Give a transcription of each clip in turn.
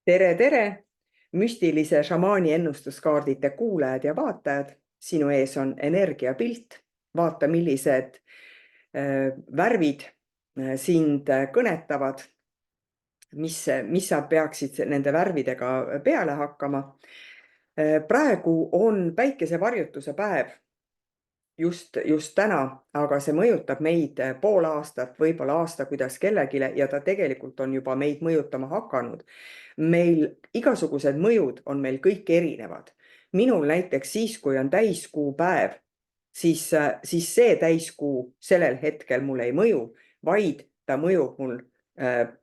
tere, tere! Müstilise šamaani ennustuskaardite kuulajad ja vaatajad. Sinu ees on energiapilt. Vaata, millised värvid sind kõnetavad. Mis sa peaksid nende värvidega peale hakkama. Praegu on päikesevarjutuse päev. Just täna, aga see mõjutab meid pool aastat, võib-olla aasta, kuidas kellegile, ja ta tegelikult on juba meid mõjutama hakanud. Meil igasugused mõjud on meil kõik erinevad. Minul näiteks siis, kui on täiskuu päev, siis see täiskuu sellel hetkel mul ei mõju, vaid ta mõjub mul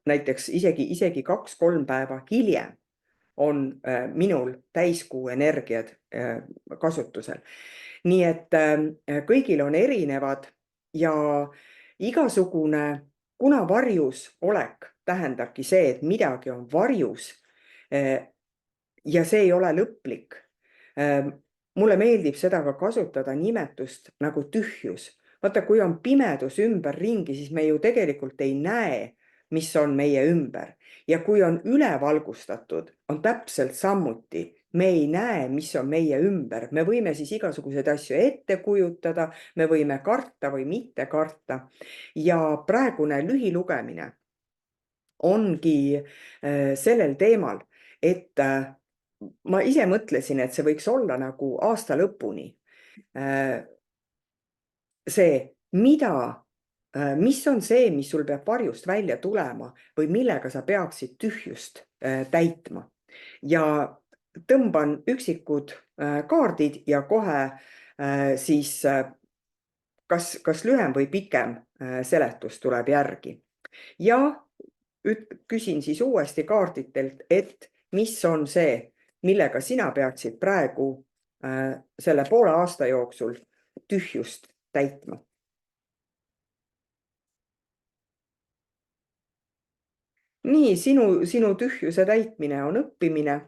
näiteks isegi 2-3 päeva hiljem on minul täiskuu energiad kasutusel. Nii et kõigil on erinevad ja igasugune, kuna varjus olek tähendabki see, et midagi on varjus ja see ei ole lõplik. Mulle meeldib seda ka kasutada nimetust nagu tühjus. Vaata, kui on pimedus ümberringi, siis me ju tegelikult ei näe, mis on meie ümber. Ja kui on ülevalgustatud, on täpselt samuti. Me ei näe, mis on meie ümber. Me võime siis igasuguseid asju ette kujutada, me võime karta või mitte karta. Ja praegune lühilugemine ongi sellel teemal, et ma ise mõtlesin, et see võiks olla nagu aasta lõpuni. Mis on see, mis sul peab varjust välja tulema või millega sa peaksid tühjust täitma. Ja tõmban üksikud kaardid ja kohe siis kas lühem või pikem seletus tuleb järgi. Ja küsin siis uuesti kaarditelt, et mis on see, millega sina peaksid praegu selle poole aasta jooksul tühjust täitma. Nii, sinu tühjuse täitmine on õppimine,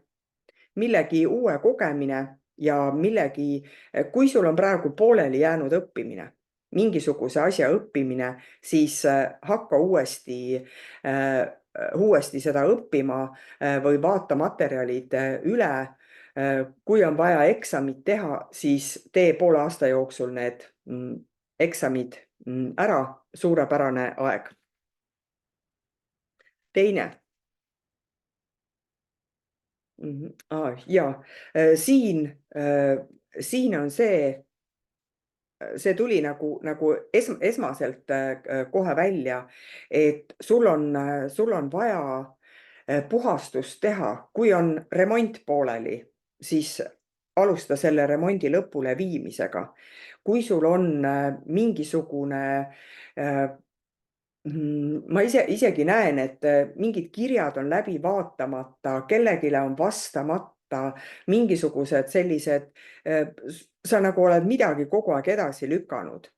millegi uue kogemine ja kui sul on praegu pooleli jäänud õppimine, mingisuguse asja õppimine, siis hakka uuesti seda õppima või vaata materjalid üle. Kui on vaja eksamid teha, siis tee poole aasta jooksul need eksamid ära, suurepärane aeg. Teine. Ja siin on see tuli nagu esmaselt kohe välja, et sul on vaja puhastust teha. Kui on remont pooleli, siis alusta selle remondi lõpule viimisega. Kui sul on mingisugune ma isegi näen, et mingid kirjad on läbi vaatamata, kellegile on vastamata, mingisugused sellised, sa nagu oled midagi kogu aeg edasi lükanud.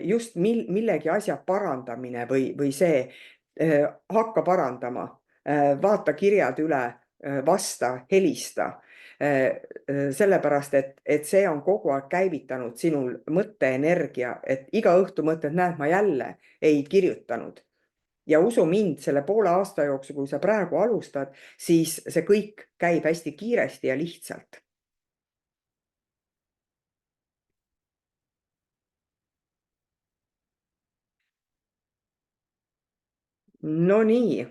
Just millegi asja parandamine või see, hakka parandama, vaata kirjad üle, vasta, helista. Sellepärast, et see on kogu aeg käivitanud sinul mõtteenergia, et iga õhtu mõtled, näed, ma jälle ei kirjutanud. Ja usu mind, selle poole aasta jooksul, kui sa praegu alustad, siis see kõik käib hästi kiiresti ja lihtsalt. No nii.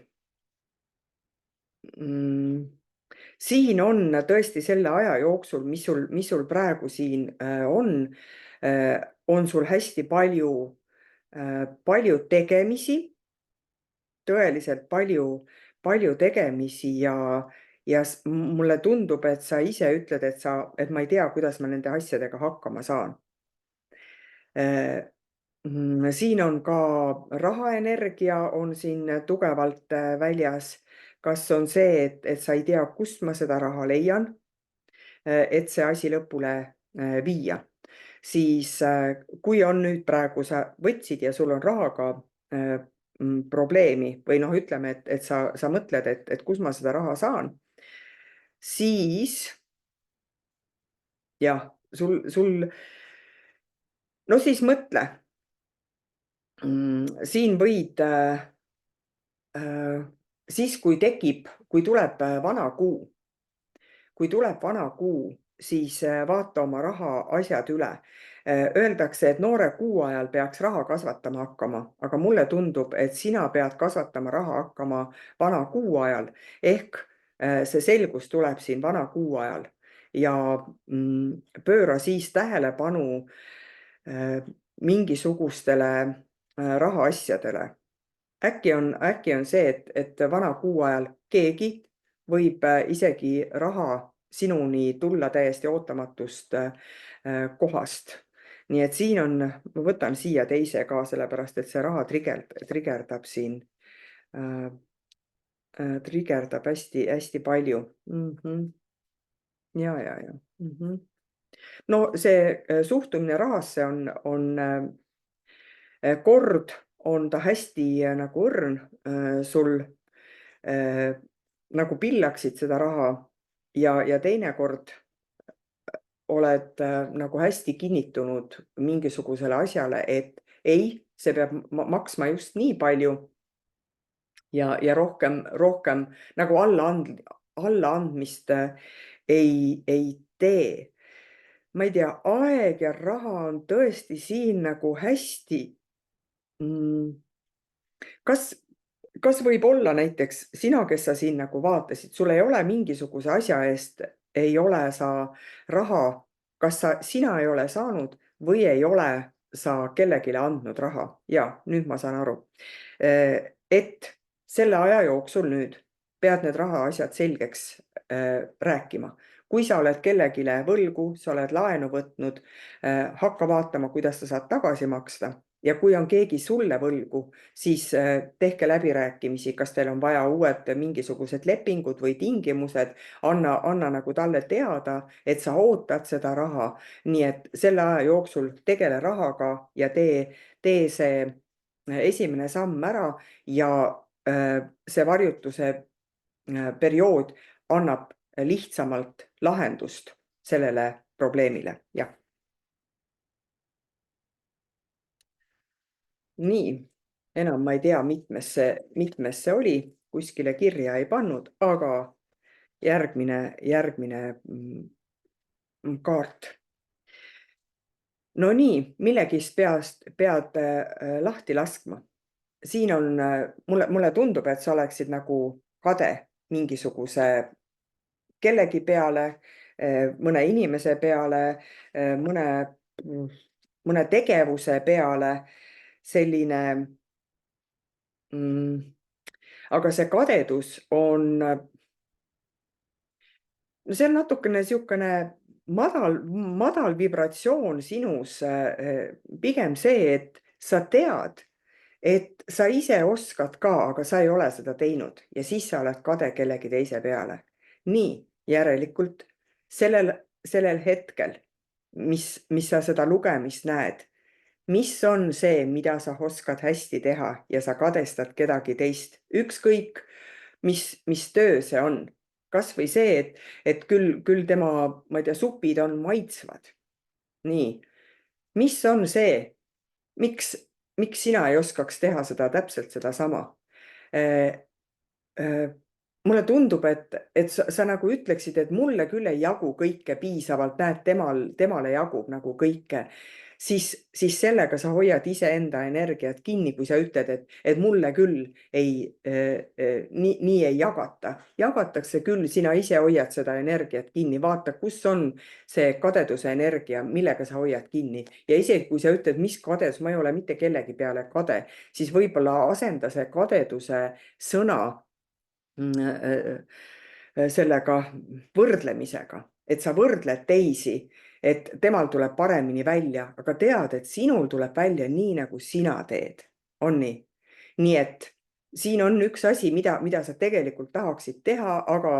Siin on tõesti selle aja jooksul, mis sul praegu siin on sul hästi palju tegemisi, tõeliselt palju tegemisi ja mulle tundub, et sa ise ütled, et ma ei tea, kuidas ma nende asjadega hakkama saan. Siin on ka rahaenergia on siin tugevalt väljas. Kas on see, et sa ei tea, kust ma seda raha leian, et see asi lõpule viia. Siis kui on nüüd praegu sa võtsid ja sul on rahaga probleemi või ütleme, et sa mõtled, et kus ma seda raha saan, siis jah, no siis mõtle. Siin võid siis, kui tuleb vana kuu, siis vaata oma rahaasjad üle. Öeldakse, et noore kuu ajal peaks raha kasvatama hakkama, aga mulle tundub, et sina pead kasvatama raha hakkama vana kuu ajal. Ehk see selgus tuleb siin vana kuu ajal ja pööra siis tähelepanu mingisugustele rahaasjadele. äkki on see, et vana kuu ajal keegi võib isegi raha sinuni tulla täiesti ootamatust kohast. Nii et siin on, ma võtan siia teise ka, sellepärast et see raha trigerdab siin, trigerdab hästi palju. Ja. No see suhtumine rahasse on kord on ta hästi nagu õrn sul, nagu pillaksid seda raha ja teinekord oled nagu hästi kinnitunud mingisugusele asjale, et ei, see peab maksma just nii palju ja rohkem nagu allaandmist ei tee. Ma ei tea, aeg ja raha on tõesti siin nagu hästi. Kas võib olla näiteks sina, kes sa siin nagu vaatasid, sul ei ole mingisuguse asja eest, ei ole sa raha, kas sina ei ole saanud või ei ole sa kellelegi andnud raha? Ja nüüd ma saan aru, et selle aja jooksul nüüd pead need rahaasjad selgeks rääkima. Kui sa oled kellelegi võlgu, sa oled laenu võtnud, hakka vaatama, kuidas sa saad tagasi maksta. Ja kui on keegi sulle võlgu, siis tehke läbirääkimisi, kas teil on vaja uued mingisugused lepingud või tingimused, anna nagu talle teada, et sa ootad seda raha. Nii et selle aja jooksul tegele rahaga ja tee see esimene samm ära ja see varjutuse periood annab lihtsamalt lahendust sellele probleemile. Jah. Nii, enam ma ei tea, mitmes see oli, kuskile kirja ei pannud, aga järgmine kaart. No nii, millegist pead lahti laskma. Siin on, mulle tundub, et sa oleksid nagu kade mingisuguse kellegi peale, mõne inimese peale, mõne tegevuse peale, selline, aga see kadedus on, no see on natukene niisugune madal vibratsioon sinus, pigem see, et sa tead, et sa ise oskad ka, aga sa ei ole seda teinud ja siis sa oled kade kellegi teise peale. Nii, järelikult sellel hetkel, mis sa seda lugemist näed, mis on see, mida sa oskad hästi teha ja sa kadestad kedagi teist, ükskõik, mis töö see on. Kas või see, et küll tema, ma ei tea, supid on maitsvad. Nii, mis on see, miks sina ei oskaks teha seda täpselt sedasama? Mulle tundub, et sa nagu ütleksid, et mulle küll ei jagu kõike piisavalt, näed, temale jagub nagu kõike. Siis sellega sa hoiad iseenda energiat kinni, kui sa ütled, et mulle küll nii ei jagata. Jagatakse küll, sina ise hoiad seda energiat kinni, vaata, kus on see kadeduse energia, millega sa hoiad kinni. Ja isegi kui sa ütled, mis kadedus, ma ei ole mitte kellegi peale kade, siis võib-olla asenda see kadeduse sõna sellega võrdlemisega, et sa võrdled teisi, et temal tuleb paremini välja, aga tead, et sinul tuleb välja nii, nagu sina teed. On nii? Nii et siin on üks asi, mida sa tegelikult tahaksid teha, aga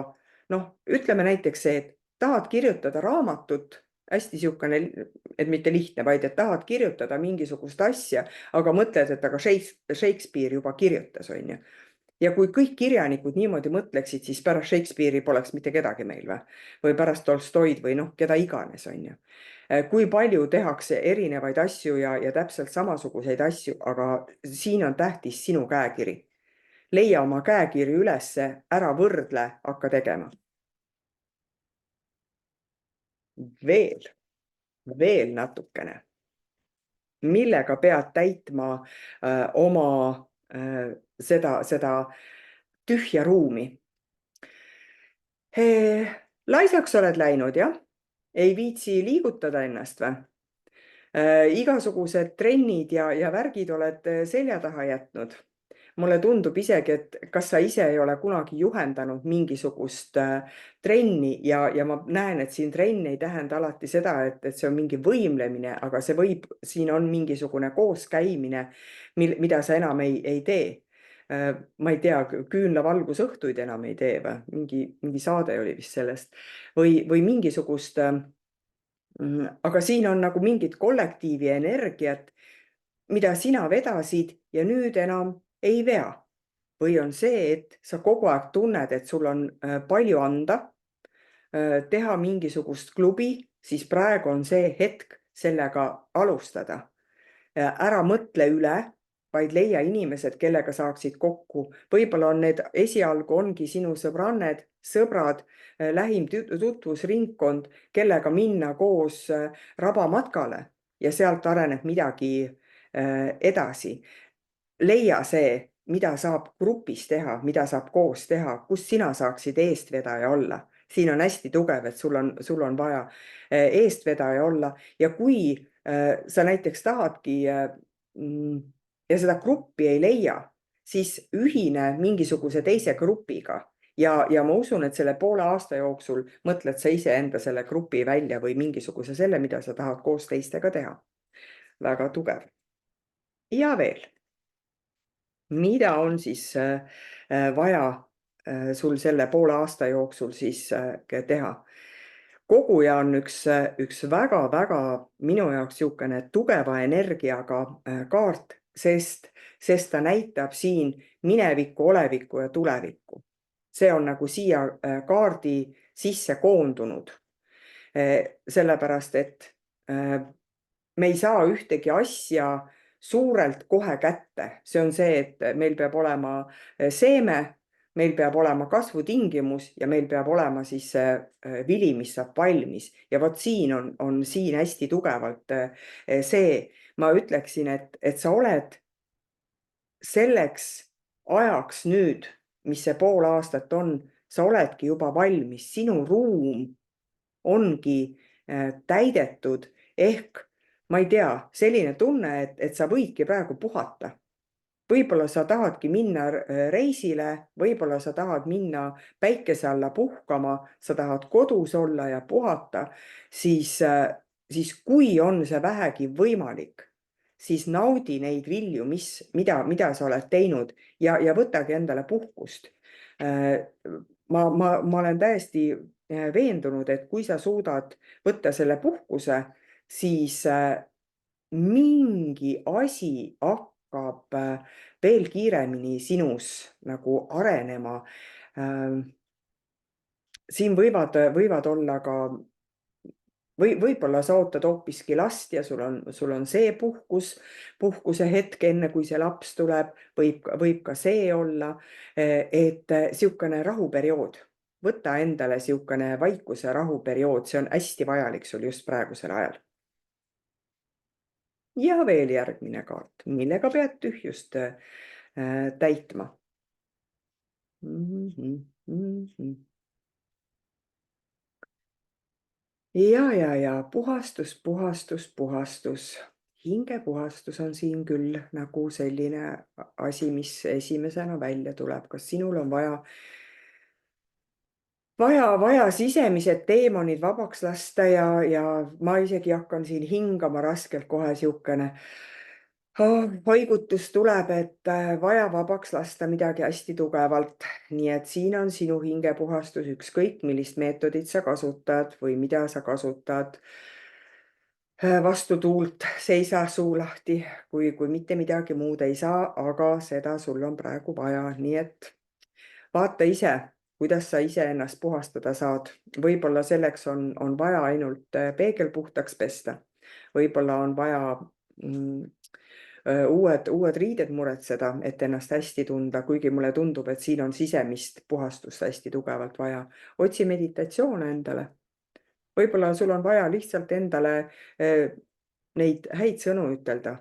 noh, ütleme näiteks see, et tahad kirjutada raamatut, hästi niisugune, et mitte lihtne, vaid et tahad kirjutada mingisugust asja, aga mõtled, et aga Shakespeare juba kirjutas, on ju. Ja kui kõik kirjanikud niimoodi mõtleksid, siis pärast Shakespeare'i poleks mitte kedagi meil või pärast Tolstoid või noh, keda iganes, on ju. Kui palju tehakse erinevaid asju ja täpselt samasuguseid asju, aga siin on tähtis sinu käekiri. leia oma käekirju ülesse, ära võrdle, hakka tegema. Veel natukene. Millega pead täitma oma seda tühja ruumi? Laisaks oled läinud, jah? Ei viitsi liigutada ennast või? Igasugused trennid ja värgid oled selja taha jätnud. Mulle tundub isegi, et kas sa ise ei ole kunagi juhendanud mingisugust trenni ja ma näen, et siin trenn ei tähenda alati seda, et see on mingi võimlemine, aga siin on mingisugune kooskäimine, mida sa enam ei tee. Ma ei tea, küünlavalgusõhtuid enam ei tee või? Mingi saade oli vist sellest. Või mingisugust, aga siin on nagu mingit kollektiivi energiat, mida sina vedasid ja nüüd enam ei vea. Või on see, et sa kogu aeg tunned, et sul on palju anda, teha mingisugust klubi, siis praegu on see hetk sellega alustada. Ära mõtle üle, vaid leia inimesed, kellega saaksid kokku. Võib-olla on need esialgu ongi sinu sõbrad, lähim tutvusringkond, kellega minna koos rabamatkale ja sealt areneb midagi edasi. Leia see, mida saab grupis teha, mida saab koos teha, kus sina saaksid eestvedaja olla. Siin on hästi tugev, et sul on vaja eestvedaja olla ja kui sa näiteks tahadki ja seda gruppi ei leia, siis ühine mingisuguse teise grupiga ja ma usun, et selle poole aasta jooksul mõtled sa iseenda selle grupi välja või mingisuguse selle, mida sa tahad koos teistega teha. Väga tugev. Ja veel. Mida on siis vaja sul selle poole aasta jooksul siis teha? Koguja on üks väga-väga minu jaoks niisugune tugeva energiaga kaart, sest ta näitab siin minevikku, olevikku ja tulevikku. See on nagu siia kaardi sisse koondunud. Sellepärast, et me ei saa ühtegi asja suurelt kohe kätte. See on see, et meil peab olema seeme, meil peab olema kasvutingimus ja meil peab olema siis vili, mis saab valmis. Ja vot siin on siin hästi tugevalt see. Ma ütleksin, et sa oled selleks ajaks nüüd, mis see pool aastat on, sa oledki juba valmis. Sinu ruum ongi täidetud ehk ma ei tea, selline tunne, et sa võidki praegu puhata. Võib-olla sa tahadki minna reisile, võib-olla sa tahad minna päikese alla puhkama, sa tahad kodus olla ja puhata, siis kui on see vähegi võimalik, siis naudi neid vilju, mida sa oled teinud ja võtagi endale puhkust. Ma olen täiesti veendunud, et kui sa suudad võtta selle puhkuse, siis mingi asi hakkab veel kiiremini sinus nagu arenema. Siin võivad olla ka, võib-olla sa ootad hoopiski last ja sul on see puhkuse hetk, enne kui see laps tuleb, võib ka see olla, et niisugune rahuperiood. Võta endale niisugune vaikuse rahuperiood, see on hästi vajalik sul just praegusel ajal. Ja veel järgmine kaart, millega pead tühjust täitma. Ja puhastus. Hingepuhastus on siin küll nagu selline asi, mis esimesena välja tuleb. Kas sinul on vaja sisemised teemonid vabaks lasta ja ma isegi hakkan siin hingama raskelt kohe niisugune haigutus tuleb, et vaja vabaks lasta midagi hästi tugevalt. Nii et siin on sinu hingepuhastus, ükskõik millist meetodit sa kasutad või mida sa kasutad. Vastu tuult, seisa suu lahti, kui mitte midagi muud ei saa, aga seda sul on praegu vaja. Nii et vaata ise, kuidas sa ise ennast puhastada saad. Võib-olla selleks on vaja ainult peegel puhtaks pesta. Võib-olla on vaja uued riided muretseda, et ennast hästi tunda, kuigi mulle tundub, et siin on sisemist puhastust hästi tugevalt vaja. Otsi meditatsioone endale. Võib-olla sul on vaja lihtsalt endale neid häid sõnu ütelda.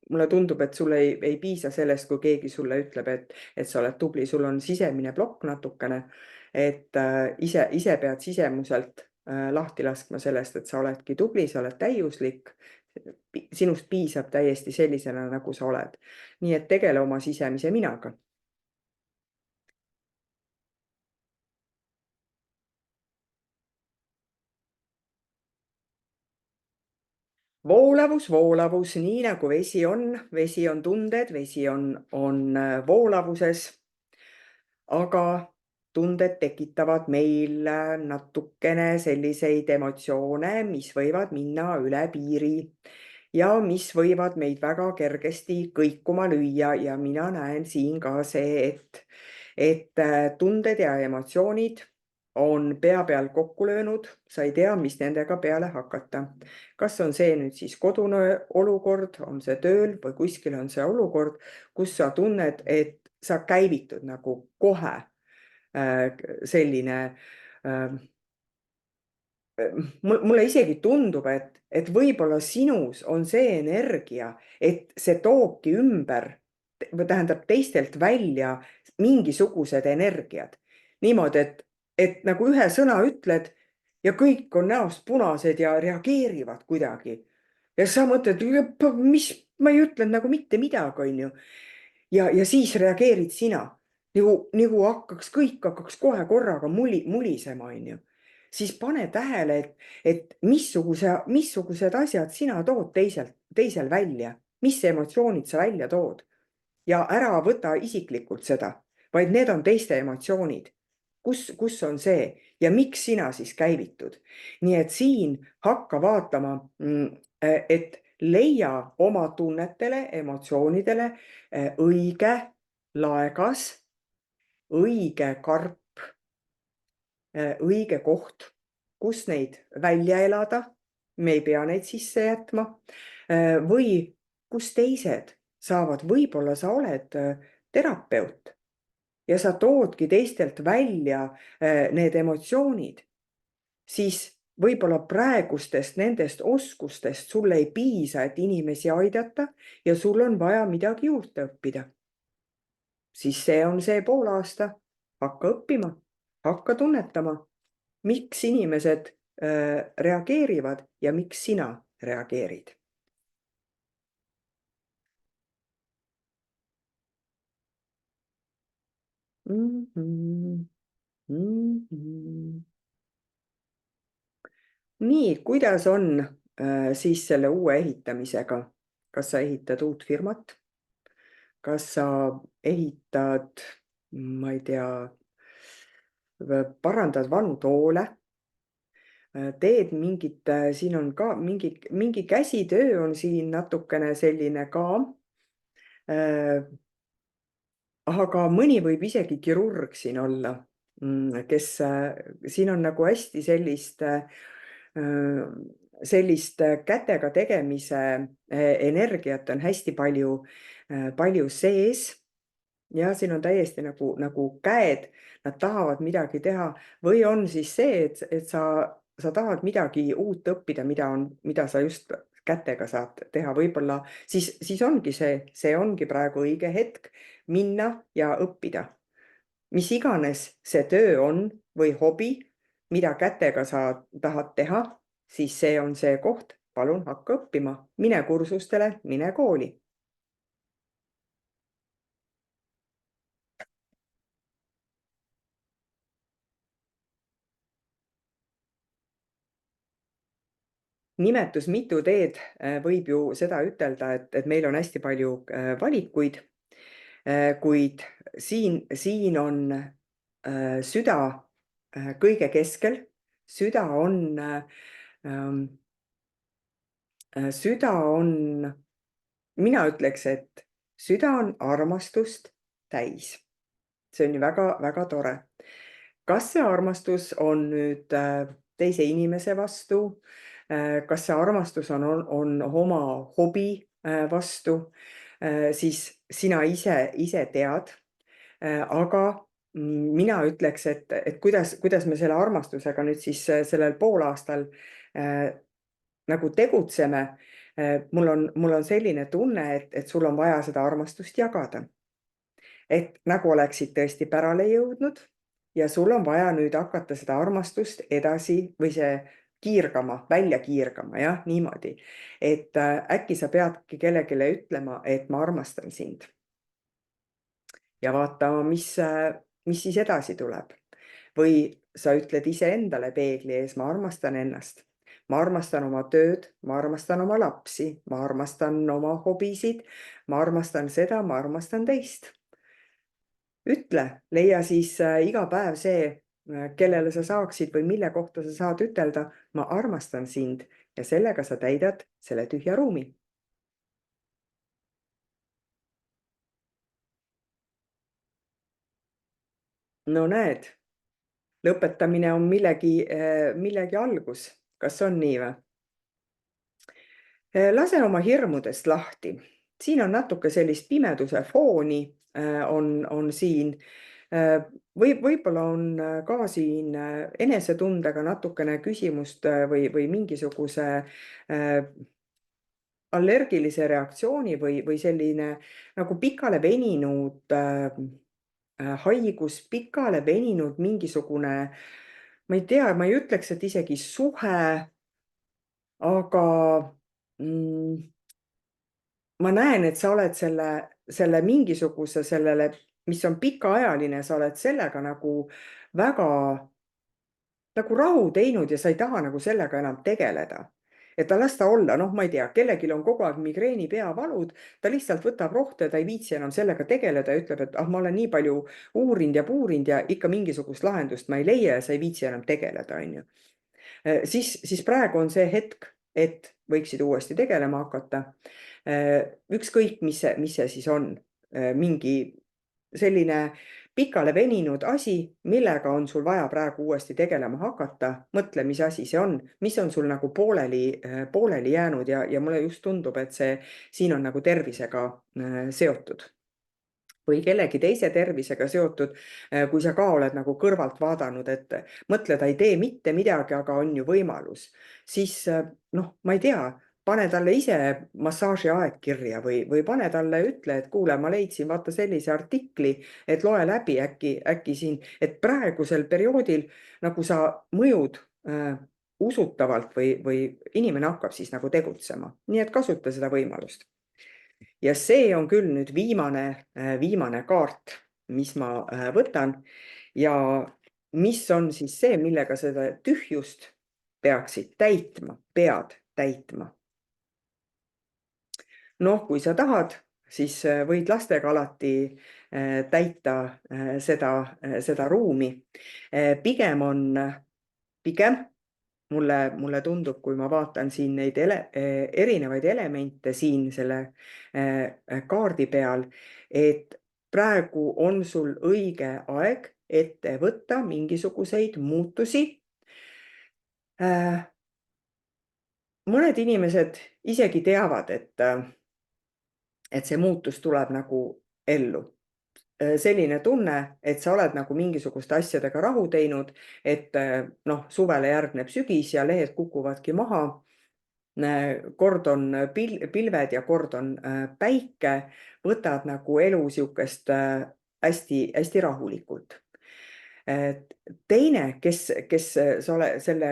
Mulle tundub, et sul ei piisa sellest, kui keegi sulle ütleb, et sa oled tubli, sul on sisemine plokk natukene, et ise pead sisemuselt lahti laskma sellest, et sa oledki tubli, sa oled täiuslik, sinust piisab täiesti sellisena, nagu sa oled. Nii et tegele oma sisemise minaga. Voolavus, nii nagu vesi on tunded, vesi on voolavuses, aga tunded tekitavad meil natukene selliseid emotsioone, mis võivad minna üle piiri ja mis võivad meid väga kergesti kõikuma lüüa ja mina näen siin ka see, et tunded ja emotsioonid on pea peal kokku löönud, sa ei tea, mis nendega peale hakata. Kas on see nüüd siis kodune olukord, on see tööl või kuskil on see olukord, kus sa tunned, et sa käivitud nagu kohe selline mulle isegi tundub, et võib-olla sinus on see energia, et see toobki ümber, või tähendab teistelt välja mingisugused energiad. Niimoodi, et nagu ühe sõna ütled ja kõik on näost punased ja reageerivad kuidagi. Ja sa mõtled, mis, ma ei ütle nagu mitte midagi, on ju. Ja siis reageerid sina. Nagu kõik hakkaks kohe korraga mulisema, on ju. Siis pane tähele, et missugused asjad sina tood teisel välja, mis emotsioonid sa välja tood. Ja ära võta isiklikult seda, vaid need on teiste emotsioonid. Kus on see ja miks sina siis käivitud? Nii et siin hakka vaatama, et leia oma tunnetele, emotsioonidele õige laegas, õige karp, õige koht, kus neid välja elada. Me ei pea neid sisse jätma. Või kus teised saavad, võib-olla sa oled terapeut ja sa toodki teistelt välja need emotsioonid, siis võib-olla praegustest nendest oskustest sul ei piisa, et inimesi aidata ja sul on vaja midagi juurde õppida. Siis see on see poolaasta, hakka õppima, hakka tunnetama, miks inimesed reageerivad ja miks sina reageerid. Nii, kuidas on siis selle uue ehitamisega? Kas sa ehitad uut firmat? Kas sa ehitad, ma ei tea, parandad vanu toole? Teed mingit, siin on ka mingi käsitöö on siin natukene selline ka. Aga mõni võib isegi kirurg siin olla, kes siin on nagu hästi sellist kätega tegemise energiat on hästi palju sees. Ja siin on täiesti nagu käed, nad tahavad midagi teha või on siis see, et sa tahad midagi uut õppida, mida sa just kätega saad teha, võib-olla siis ongi see ongi praegu õige hetk minna ja õppida. Mis iganes see töö on või hobi, mida kätega sa tahad teha, siis see on see koht, palun hakka õppima, mine kursustele, mine kooli. Nimetus mitu teed võib ju seda ütelda, et meil on hästi palju valikuid, kuid siin on süda kõige keskel. Süda on, mina ütleks, et süda on armastust täis. See on ju väga-väga tore. Kas see armastus on nüüd teise inimese vastu kas see armastus on oma hobi vastu, siis sina ise tead. Aga mina ütleks, et kuidas me selle armastusega nüüd siis sellel poolaastal nagu tegutseme. Mul on selline tunne, et sul on vaja seda armastust jagada. Et nagu oleksid tõesti pärale jõudnud ja sul on vaja nüüd hakata seda armastust edasi või see välja kiirgama, jah, niimoodi. Et äkki sa peadki kellelegi ütlema, et ma armastan sind. Ja vaatama, mis siis edasi tuleb. Või sa ütled iseendale peegli ees, ma armastan ennast. Ma armastan oma tööd, ma armastan oma lapsi, ma armastan oma hobisid, ma armastan seda, ma armastan teist. Ütle, leia siis iga päev see, kellele sa saaksid või mille kohta sa saad ütelda, ma armastan sind ja sellega sa täidad selle tühja ruumi. No näed, lõpetamine on millegi algus. Kas on nii või? Lase oma hirmudest lahti. Siin on natuke sellist pimeduse fooni on siin. Võib-olla on ka siin enesetundega natukene küsimust või mingisuguse allergilise reaktsiooni või selline nagu pikale veninud haigus, pikale veninud mingisugune, ma ei tea, ma ei ütleks, et isegi suhe, aga ma näen, et sa oled selle mingisuguse sellele, mis on pikaajaline, sa oled sellega nagu väga nagu rahu teinud ja sa ei taha nagu sellega enam tegeleda. Et ta las ta olla, noh, ma ei tea, kellelgi on kogu aeg migreeni peavalud, ta lihtsalt võtab rohtu ja ta ei viitsi enam sellega tegeleda ja ütleb, et ma olen nii palju uurinud ja puurinud ja ikka mingisugust lahendust ma ei leia ja sa ei viitsi enam tegeleda, on ju. Siis praegu on see hetk, et võiksid uuesti tegelema hakata. Ükskõik, mis see siis on, mingi selline pikale veninud asi, millega on sul vaja praegu uuesti tegelema hakata. Mõtle, mis asi see on, mis on sul nagu pooleli jäänud ja mulle just tundub, et siin on nagu tervisega seotud. Või kellegi teise tervisega seotud, kui sa ka oled nagu kõrvalt vaadanud, et mõtle, ta ei tee mitte midagi, aga on ju võimalus. Siis, noh, ma ei tea, pane talle ise massaaži aeg kirja või pane talle, ütle, et kuule, ma leidsin vaata sellise artikli, et loe läbi äkki siin, et praegusel perioodil nagu sa mõjud usutavalt või inimene hakkab siis nagu tegutsema. Nii et kasuta seda võimalust. Ja see on küll nüüd viimane kaart, mis ma võtan ja mis on siis see, millega seda tühjust pead täitma. Noh, kui sa tahad, siis võid lastega alati täita seda ruumi. Pigem mulle tundub, kui ma vaatan siin neid erinevaid elemente siin selle kaardi peal, et praegu on sul õige aeg ette võtta mingisuguseid muutusi. Mõned inimesed isegi teavad, et see muutus tuleb nagu ellu. Selline tunne, et sa oled nagu mingisuguste asjadega rahu teinud, et noh, suvele järgneb sügis ja lehed kukuvadki maha. Kord on pilved ja kord on päike, võtad nagu elu siukest hästi rahulikult. Teine, kes selle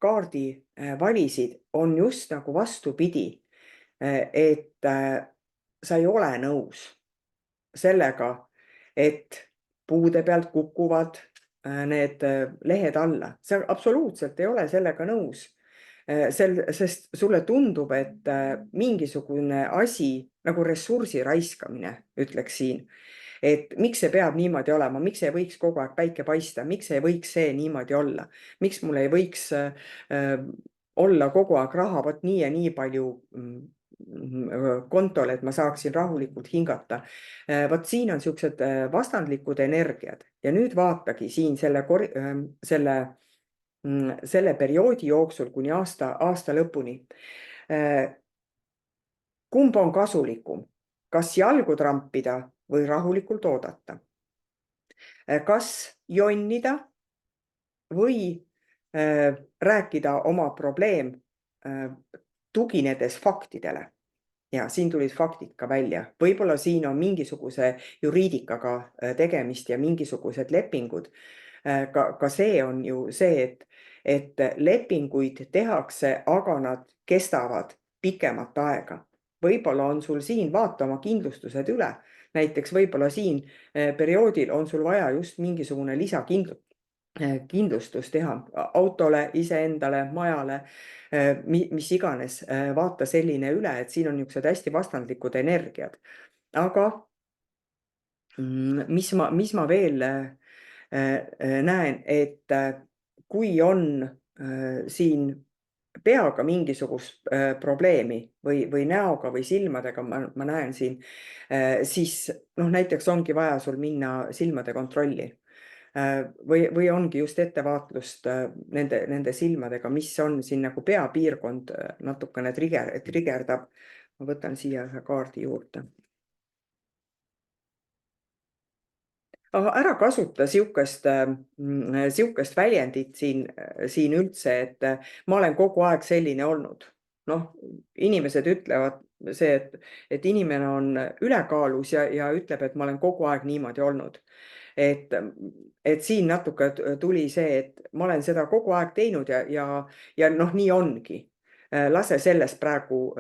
kaardi valisid, on just nagu vastupidi, et sa ei ole nõus sellega, et puude pealt kukuvad need lehed alla. Sa absoluutselt ei ole sellega nõus. Sest sulle tundub, et mingisugune asi nagu ressursi raiskamine, ütleks siin. Et miks see peab niimoodi olema, miks ei võiks kogu aeg päike paista, miks ei võiks see niimoodi olla, miks mul ei võiks olla kogu aeg raha võt nii ja nii palju kontol, et ma saaksin rahulikult hingata. Vot siin on siuksed vastandlikud energiad ja nüüd vaatagi siin selle selle perioodi jooksul kuni aasta lõpuni. Kumb on kasulikum, kas jalgu trampida või rahulikult oodata? Kas jonnida või rääkida oma probleem tuginedes faktidele? Ja siin tulid faktid ka välja. Võib-olla siin on mingisuguse juriidikaga tegemist ja mingisugused lepingud. Ka see on ju see, et lepinguid tehakse, aga nad kestavad pikemat aega. Võib-olla on sul siin vaata oma kindlustused üle. Näiteks võib-olla siin perioodil on sul vaja just mingisugune lisakindlustus teha autole, iseendale, majale, mis iganes. Vaata selline üle, et siin on niisugused hästi vastandlikud energiad. Aga mis ma veel näen, et kui on siin peaga mingisugust probleemi või näoga või silmadega, ma näen siin, siis näiteks ongi vaja sul minna silmade kontrolli. Või ongi just ettevaatlust nende silmadega, mis on siin nagu peapiirkond natukene trigerdab. Ma võtan siia ühe kaardi juurde. Aga ära kasuta siukest väljendit siin üldse, et ma olen kogu aeg selline olnud. Inimesed ütlevad see, et inimene on ülekaalus ja ütleb, et ma olen kogu aeg niimoodi olnud. Et siin natuke tuli see, et ma olen seda kogu aeg teinud ja nii ongi. Lase sellest praegu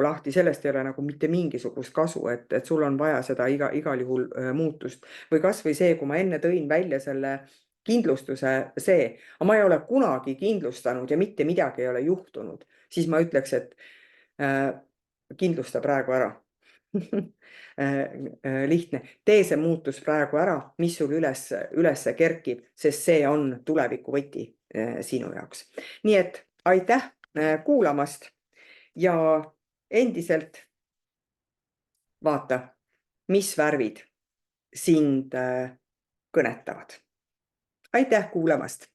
lahti, sellest ei ole nagu mitte mingisugust kasu, et sul on vaja seda igal juhul muutust. Või kas või see, kui ma enne tõin välja selle kindlustuse aga ma ei ole kunagi kindlustanud ja mitte midagi ei ole juhtunud, siis ma ütleks, et kindlusta praegu ära. Lihtne. Tee see muutus praegu ära, mis sul üles kerkib, sest see on tuleviku võti sinu jaoks. Nii et aitäh kuulamast ja endiselt vaata, mis värvid sind kõnetavad. Aitäh kuulamast!